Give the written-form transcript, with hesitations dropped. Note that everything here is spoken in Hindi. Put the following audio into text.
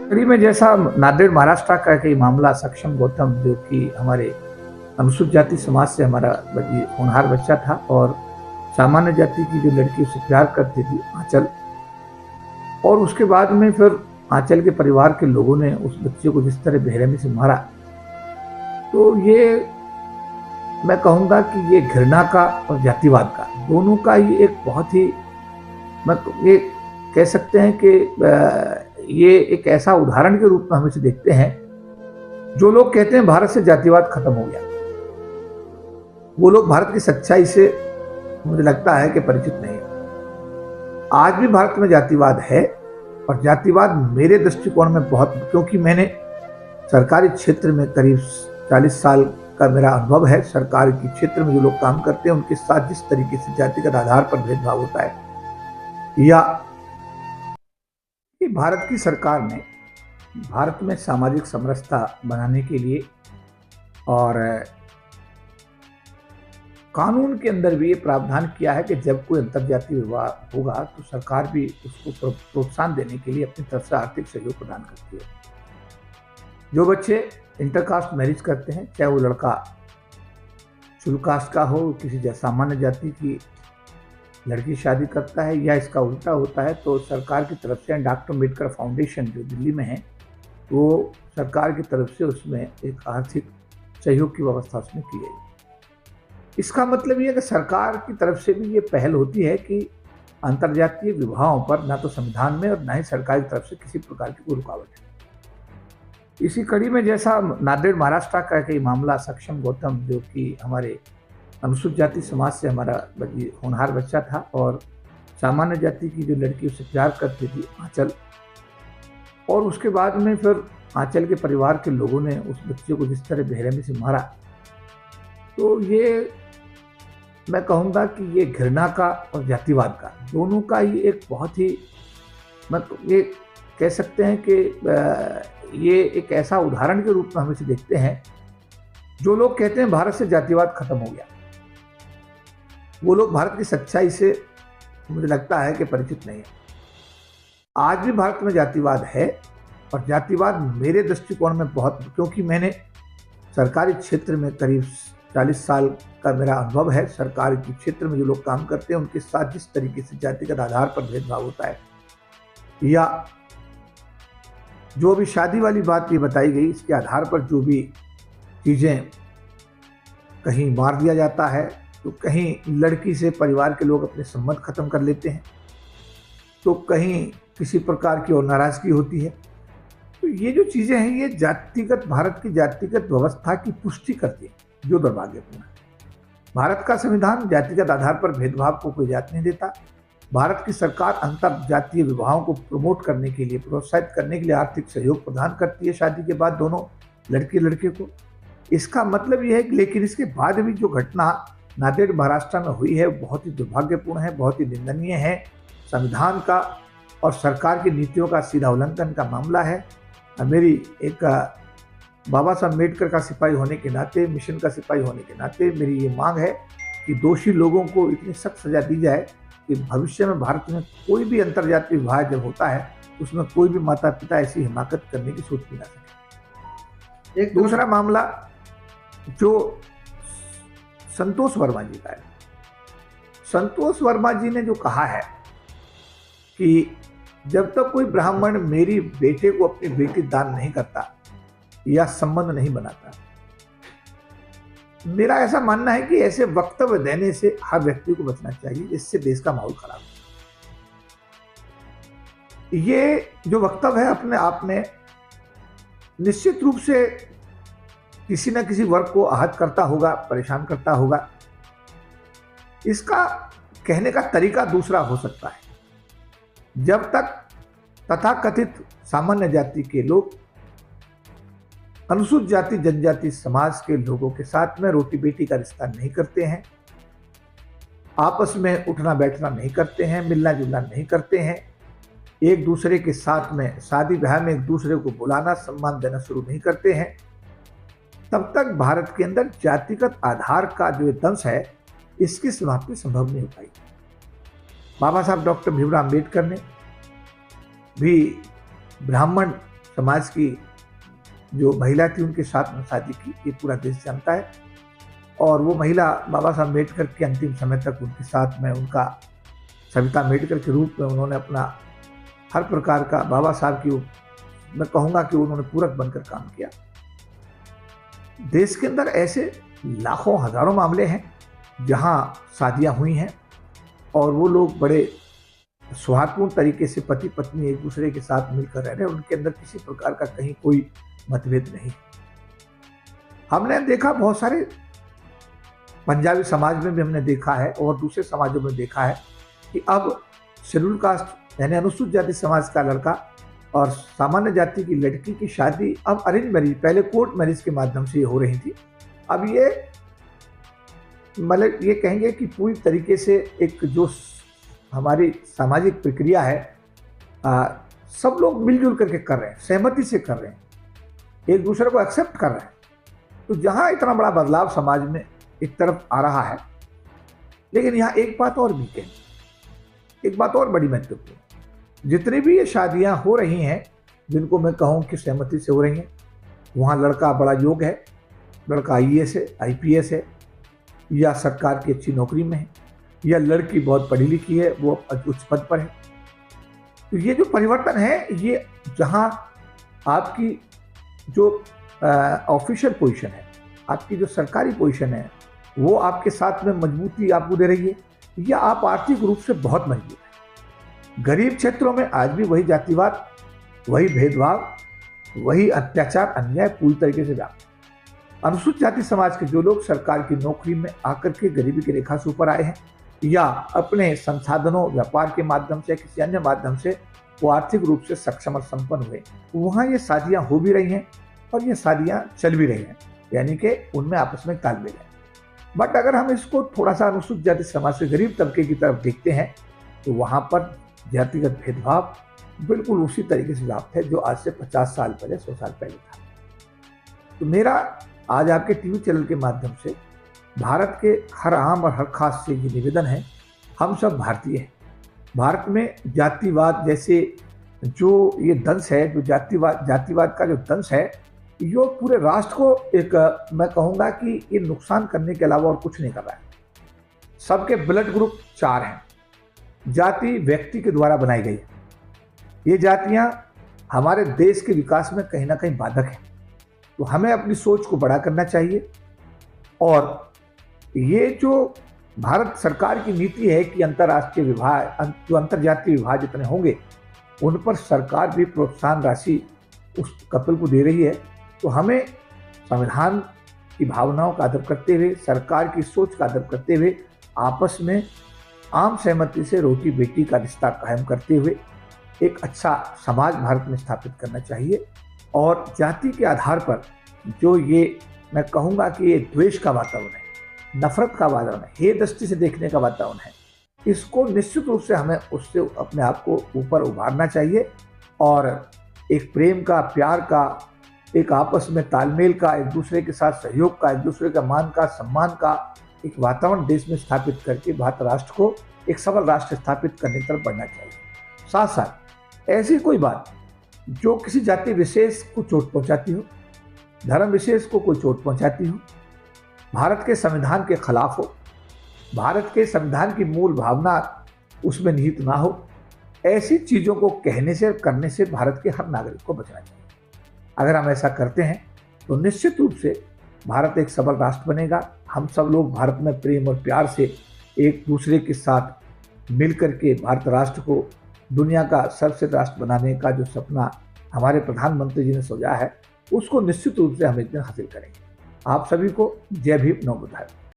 कड़ी में जैसा नांदेड़ महाराष्ट्र का एक मामला सक्षम गौतम, जो कि हमारे अनुसूचित जाति समाज से हमारा होनहार बच्चा था और सामान्य जाति की जो लड़की उससे प्यार करती थी आंचल, और उसके बाद में फिर आंचल के परिवार के लोगों ने उस बच्चे को जिस तरह बेरहमी से मारा, तो ये मैं कहूँगा कि ये घृणा का और जातिवाद का दोनों का ही एक बहुत ही, मैं ये कह सकते हैं कि ये एक ऐसा उदाहरण के रूप में हम इसे देखते हैं। जो लोग कहते हैं भारत से जातिवाद खत्म हो गया, वो लोग भारत की सच्चाई से मुझे लगता है कि परिचित नहीं है। आज भी भारत में जातिवाद है, और जातिवाद मेरे दृष्टिकोण में बहुत, क्योंकि मैंने सरकारी क्षेत्र में करीब 40 साल का मेरा अनुभव है। सरकार के क्षेत्र में जो लोग काम करते हैं उनके साथ जिस तरीके से जातिगत आधार पर भेदभाव होता है, या भारत की सरकार ने भारत में सामाजिक समरसता बनाने के लिए और कानून के अंदर भी ये प्रावधान किया है कि जब कोई अंतर्जातीय विवाह होगा तो सरकार भी उसको प्रोत्साहन देने के लिए अपनी तरफ से आर्थिक सहयोग प्रदान करती है। जो बच्चे इंटरकास्ट मैरिज करते हैं, चाहे वो लड़का शुरू कास्ट का हो, किसी सामान्य जाति की लड़की शादी करता है, या इसका उल्टा होता है, तो सरकार की तरफ से डॉक्टर अम्बेडकर फाउंडेशन जो दिल्ली में है, वो सरकार की तरफ से उसमें एक आर्थिक सहयोग की व्यवस्था उसमें की गई। इसका मतलब ये है कि सरकार की तरफ से भी ये पहल होती है कि अंतर्जातीय विवाहों पर ना तो संविधान में और ना ही सरकार की तरफ से किसी प्रकार की कोई रुकावट है। इसी कड़ी में जैसा नांदेड़ महाराष्ट्र का एक मामला सक्षम गौतम, जो कि हमारे अनुसूचित जाति समाज से हमारा होनहार बच्चा था और सामान्य जाति की जो लड़की उससे प्यार करती थी आंचल, और उसके बाद में फिर आंचल के परिवार के लोगों ने उस बच्चे को जिस तरह बेरहमी से मारा, तो ये मैं कहूँगा कि ये घृणा का और जातिवाद का दोनों का ही एक बहुत ही, मैं ये कह सकते हैं कि ये एक ऐसा उदाहरण के रूप में हम इसे देखते हैं। जो लोग कहते हैं भारत से जातिवाद खत्म हो गया, वो लोग भारत की सच्चाई से मुझे लगता है कि परिचित नहीं है। आज भी भारत में जातिवाद है, और जातिवाद मेरे दृष्टिकोण में बहुत, क्योंकि मैंने सरकारी क्षेत्र में करीब 40 साल का मेरा अनुभव है। सरकार के क्षेत्र में जो लोग काम करते हैं उनके साथ जिस तरीके से जातिगत आधार पर भेदभाव होता है, या जो भी शादी वाली बात ये बताई गई, इसके आधार पर जो भी चीज़ें, कहीं मार दिया जाता है, तो कहीं लड़की से परिवार के लोग अपने संबंध खत्म कर लेते हैं, तो कहीं किसी प्रकार की और नाराजगी होती है। तो ये जो चीज़ें हैं, ये जातिगत, भारत की जातिगत व्यवस्था की पुष्टि करती है, जो दुर्भाग्यपूर्ण है। भारत का संविधान जातिगत आधार पर भेदभाव को कोई इजाज़त नहीं देता। भारत की सरकार अंतर जातीय विवाहों को प्रमोट करने के लिए, प्रोत्साहित करने के लिए आर्थिक सहयोग प्रदान करती है शादी के बाद दोनों लड़की लड़के को। इसका मतलब यह है कि, लेकिन इसके बाद भी जो घटना नांदेड़ महाराष्ट्र में हुई है बहुत ही दुर्भाग्यपूर्ण है, बहुत ही निंदनीय है। संविधान का और सरकार की नीतियों का सीधा उल्लंघन का मामला है। मेरी एक बाबा साहब अम्बेडकर का सिपाही होने के नाते, मिशन का सिपाही होने के नाते मेरी ये मांग है कि दोषी लोगों को इतनी सख्त सजा दी जाए कि भविष्य में भारत में कोई भी अंतर्जातीय विवाह जब होता है, उसमें कोई भी माता पिता ऐसी हिमाकत करने की सोच भी ना सके। एक दूसरा मामला जो संतोष वर्मा जी का है। संतोष वर्मा जी ने जो कहा है कि जब तक कोई ब्राह्मण मेरी बेटे को अपनी बेटी दान नहीं करता या संबंध नहीं बनाता, मेरा ऐसा मानना है कि ऐसे वक्तव्य देने से हर व्यक्ति को बचना चाहिए, जिससे देश का माहौल खराब हो। ये जो वक्तव्य है अपने आप में निश्चित रूप से किसी न किसी वर्ग को आहत करता होगा, परेशान करता होगा। इसका कहने का तरीका दूसरा हो सकता है। जब तक तथाकथित सामान्य जाति के लोग अनुसूचित जाति जनजाति समाज के लोगों के साथ में रोटी बेटी का रिश्ता नहीं करते हैं, आपस में उठना बैठना नहीं करते हैं, मिलना जुलना नहीं करते हैं, एक दूसरे के साथ में शादी ब्याह में एक दूसरे को बुलाना सम्मान देना शुरू नहीं करते हैं, तब तक भारत के अंदर जातिगत आधार का जो दंश है, इसकी समाप्ति संभव नहीं हो पाई। बाबा साहब डॉक्टर भीमराव अम्बेडकर ने भी ब्राह्मण समाज की जो महिला थी उनके साथ में शादी की, ये पूरा देश जानता है। और वो महिला बाबा साहब अम्बेडकर के अंतिम समय तक उनके साथ में, उनका सविता अम्बेडकर के रूप में उन्होंने अपना हर प्रकार का बाबा साहब की, मैं कहूँगा कि उन्होंने पूरक बनकर काम किया। देश के अंदर ऐसे लाखों हजारों मामले हैं जहाँ शादियाँ हुई हैं और वो लोग बड़े सौहार्दपूर्ण तरीके से पति पत्नी एक दूसरे के साथ मिलकर रह रहे हैं, उनके अंदर किसी प्रकार का कहीं कोई मतभेद नहीं। हमने देखा बहुत सारे पंजाबी समाज में भी हमने देखा है और दूसरे समाजों में देखा है कि अब शेड्यूल कास्ट यानी अनुसूचित जाति समाज का लड़का और सामान्य जाति की लड़की की शादी अब अरेंज मैरिज, पहले कोर्ट मैरिज के माध्यम से हो रही थी, अब ये मतलब ये कहेंगे कि पूरी तरीके से एक जो हमारी सामाजिक प्रक्रिया है, सब लोग मिलजुल करके कर रहे हैं, सहमति से कर रहे हैं, एक दूसरे को एक्सेप्ट कर रहे हैं। तो जहाँ इतना बड़ा बदलाव समाज में एक तरफ आ रहा है, लेकिन यहाँ एक बात और भी कहें, एक बात और बड़ी महत्वपूर्ण, जितनी भी ये शादियाँ हो रही हैं जिनको मैं कहूँ कि सहमति से हो रही हैं, वहाँ लड़का बड़ा योग्य है, लड़का आईएएस है, आईपीएस है या सरकार की अच्छी नौकरी में है, या लड़की बहुत पढ़ी लिखी है, वो उच्च पद पर है। तो ये जो परिवर्तन है, ये जहाँ आपकी जो ऑफिशियल पोजीशन है, आपकी जो सरकारी पोजीशन है, वो आपके साथ में मजबूती आपको दे रही है, या आप आर्थिक रूप से बहुत मजबूत हैं। गरीब क्षेत्रों में आज भी वही जातिवाद, वही भेदभाव, वही अत्याचार, अन्याय पूरी तरीके से व्याप्त है। अनुसूचित जाति समाज के जो लोग सरकार की नौकरी में आकर के गरीबी की रेखा से ऊपर आए हैं, या अपने संसाधनों व्यापार के माध्यम से किसी अन्य माध्यम से वो आर्थिक रूप से सक्षम और संपन्न हुए, वहाँ ये शादियाँ हो भी रही हैं और ये शादियाँ चल भी रही हैं, यानी कि उनमें आपस में तालमेल है। बट अगर हम इसको थोड़ा सा अनुसूचित जाति समाज से गरीब तबके की तरफ देखते हैं, तो वहाँ पर जातिगत भेदभाव बिल्कुल उसी तरीके से व्याप्त है जो आज से 50 साल पहले, 100 साल पहले था। तो मेरा आज आपके टीवी चैनल के माध्यम से भारत के हर आम और हर खास से ये निवेदन है, हम सब भारतीय हैं। भारत में जातिवाद जैसे जो ये दंश है, जो जातिवाद का जो दंश है, ये पूरे राष्ट्र को एक, मैं कहूँगा कि ये नुकसान करने के अलावा और कुछ नहीं कर रहा है। सबके ब्लड ग्रुप 4 हैं। जाति व्यक्ति के द्वारा बनाई गई है। ये जातियाँ हमारे देश के विकास में कहीं ना कहीं बाधक हैं। तो हमें अपनी सोच को बड़ा करना चाहिए, और ये जो भारत सरकार की नीति है कि अंतर्राष्ट्रीय विवाह, जो अंतर्जातीय विवाह जितने होंगे उन पर सरकार भी प्रोत्साहन राशि उस कपल को दे रही है। तो हमें संविधान की भावनाओं का आदर करते हुए, सरकार की सोच का आदर करते हुए, आपस में आम सहमति से रोटी बेटी का रिश्ता कायम करते हुए एक अच्छा समाज भारत में स्थापित करना चाहिए। और जाति के आधार पर जो ये मैं कहूँगा कि ये द्वेष का वातावरण है, नफरत का वातावरण है, हे दृष्टि से देखने का वातावरण है, इसको निश्चित रूप से हमें उससे अपने आप को ऊपर उभारना चाहिए और एक प्रेम का, प्यार का, एक आपस में तालमेल का, एक दूसरे के साथ सहयोग का, एक दूसरे का मान का, सम्मान का एक वातावरण देश में स्थापित करके भारत राष्ट्र को एक सबल राष्ट्र स्थापित करने की तरफ बढ़ना चाहिए। साथ साथ ऐसी कोई बात जो किसी जाति विशेष को चोट पहुंचाती हो, धर्म विशेष को कोई चोट पहुंचाती हो, भारत के संविधान के खिलाफ हो, भारत के संविधान की मूल भावना उसमें निहित ना हो, ऐसी चीज़ों को कहने से, करने से भारत के हर नागरिक को बचना चाहिए। अगर हम ऐसा करते हैं तो निश्चित रूप से भारत एक सबल राष्ट्र बनेगा। हम सब लोग भारत में प्रेम और प्यार से एक दूसरे के साथ मिलकर के भारत राष्ट्र को दुनिया का सर्वश्रेष्ठ राष्ट्र बनाने का जो सपना हमारे प्रधानमंत्री जी ने सोचा है, उसको निश्चित रूप से हम एक दिन हासिल करेंगे। आप सभी को जय भीम, नमो बुद्धाय।